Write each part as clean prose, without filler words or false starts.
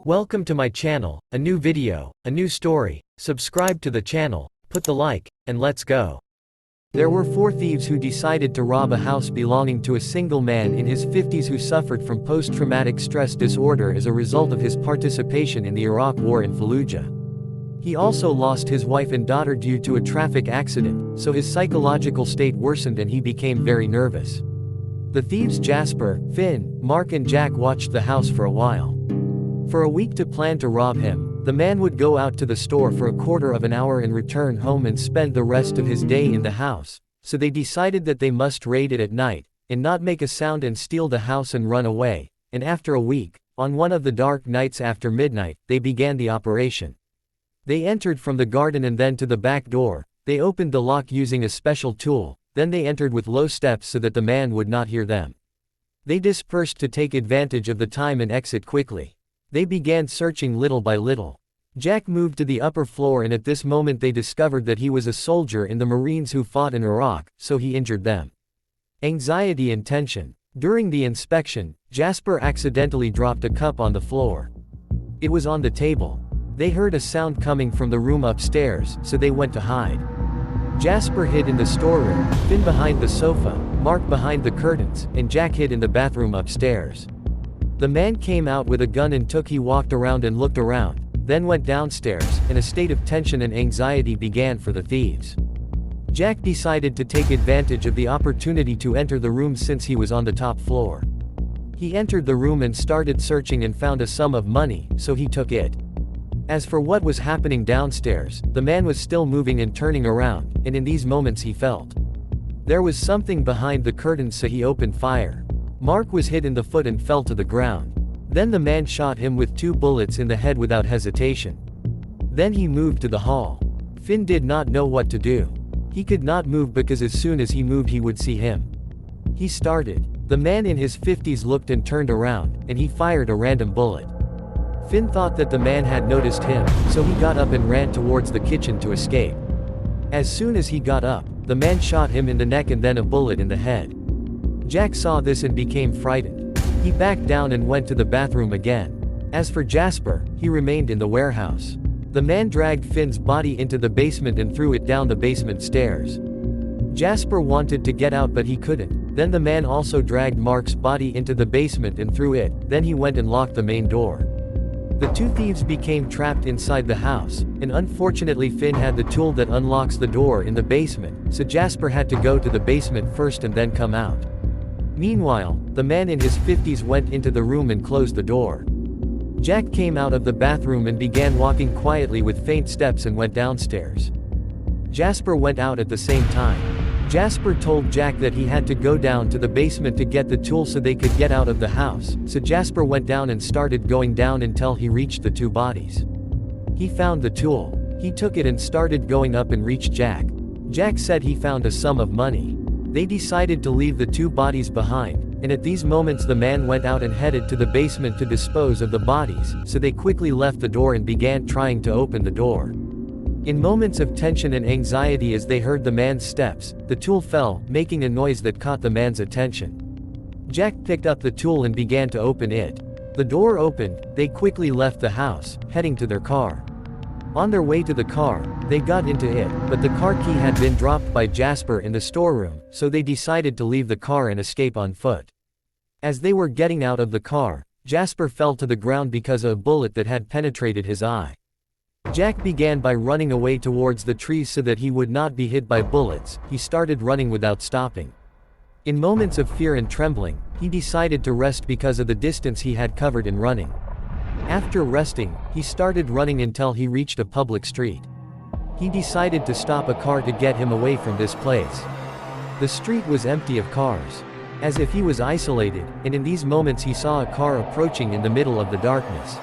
Welcome to my channel, a new video, a new story. Subscribe to the channel, put the like, and let's go. There were four thieves who decided to rob a house belonging to a single man in his 50s who suffered from post-traumatic stress disorder as a result of his participation in the Iraq War in Fallujah. He also lost his wife and daughter due to a traffic accident, so his psychological state worsened and he became very nervous. The thieves Jasper, Finn, Mark and Jack watched the house for a while. For a week to plan to rob him, the man would go out to the store for a quarter of an hour and return home and spend the rest of his day in the house, so they decided that they must raid it at night, and not make a sound and steal the house and run away, and after a week, on one of the dark nights after midnight, they began the operation. They entered from the garden and then to the back door. They opened the lock using a special tool, then they entered with low steps so that the man would not hear them. They dispersed to take advantage of the time and exit quickly. They began searching little by little. Jack moved to the upper floor and at this moment they discovered that he was a soldier in the Marines who fought in Iraq, so he injured them. Anxiety and tension. During the inspection, Jasper accidentally dropped a cup on the floor. It was on the table. They heard a sound coming from the room upstairs, so they went to hide. Jasper hid in the storeroom, Finn behind the sofa, Mark behind the curtains, and Jack hid in the bathroom upstairs. The man came out with a gun and he walked around and looked around, then went downstairs, and a state of tension and anxiety began for the thieves. Jack decided to take advantage of the opportunity to enter the room since he was on the top floor. He entered the room and started searching and found a sum of money, so he took it. As for what was happening downstairs, the man was still moving and turning around, and in these moments he felt there was something behind the curtains, so he opened fire. Mark was hit in the foot and fell to the ground. Then the man shot him with 2 bullets in the head without hesitation. Then he moved to the hall. Finn did not know what to do. He could not move because as soon as he moved he would see him. He started. The man in his 50s looked and turned around, and he fired a random bullet. Finn thought that the man had noticed him, so he got up and ran towards the kitchen to escape. As soon as he got up, the man shot him in the neck and then a bullet in the head. Jack saw this and became frightened. He backed down and went to the bathroom again. As for Jasper, he remained in the warehouse. The man dragged Finn's body into the basement and threw it down the basement stairs. Jasper wanted to get out but he couldn't. Then the man also dragged Mark's body into the basement and threw it, then he went and locked the main door. The two thieves became trapped inside the house, and unfortunately Finn had the tool that unlocks the door in the basement, so Jasper had to go to the basement first and then come out. Meanwhile, the man in his 50s went into the room and closed the door. Jack came out of the bathroom and began walking quietly with faint steps and went downstairs. Jasper went out at the same time. Jasper told Jack that he had to go down to the basement to get the tool so they could get out of the house, so Jasper went down and started going down until he reached the 2 bodies. He found the tool. He took it and started going up and reached Jack. Jack said he found a sum of money. They decided to leave the 2 bodies behind, and at these moments the man went out and headed to the basement to dispose of the bodies, so they quickly left the door and began trying to open the door. In moments of tension and anxiety as they heard the man's steps, the tool fell, making a noise that caught the man's attention. Jack picked up the tool and began to open it. The door opened, they quickly left the house, heading to their car. On their way to the car, they got into it, but the car key had been dropped by Jasper in the storeroom, so they decided to leave the car and escape on foot. As they were getting out of the car, Jasper fell to the ground because of a bullet that had penetrated his eye. Jack began by running away towards the trees so that he would not be hit by bullets. He started running without stopping. In moments of fear and trembling, he decided to rest because of the distance he had covered in running. After resting, he started running until he reached a public street. He decided to stop a car to get him away from this place. The street was empty of cars, as if he was isolated, and in these moments he saw a car approaching in the middle of the darkness.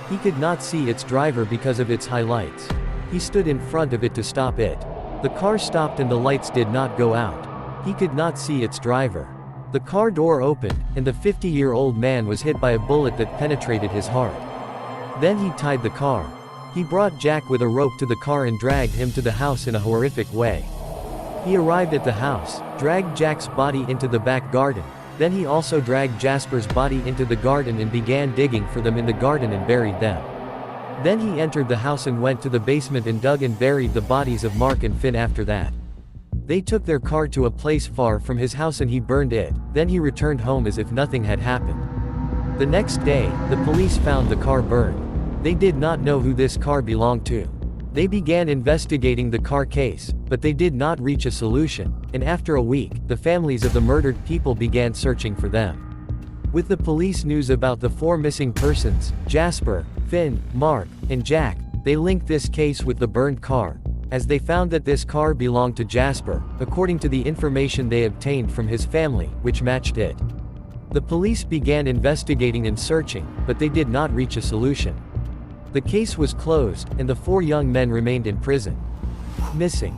He could not see its driver because of its high lights. He stood in front of it to stop it. The car stopped and the lights did not go out. He could not see its driver. The car door opened, and the 50-year-old man was hit by a bullet that penetrated his heart. Then he tied the car. He brought Jack with a rope to the car and dragged him to the house in a horrific way. He arrived at the house, dragged Jack's body into the back garden, Then he also dragged Jasper's body into the garden and began digging for them in the garden and buried them. Then he entered the house and went to the basement and dug and buried the bodies of Mark and Finn after that. They took their car to a place far from his house and he burned it, then he returned home as if nothing had happened. The next day, the police found the car burned. They did not know who this car belonged to. They began investigating the car case, but they did not reach a solution, and after a week, the families of the murdered people began searching for them. With the police news about the 4 missing persons, Jasper, Finn, Mark, and Jack, they linked this case with the burned car, as they found that this car belonged to Jasper, according to the information they obtained from his family, which matched it. The police began investigating and searching, but they did not reach a solution. The case was closed, and the 4 young men remained in prison. Missing.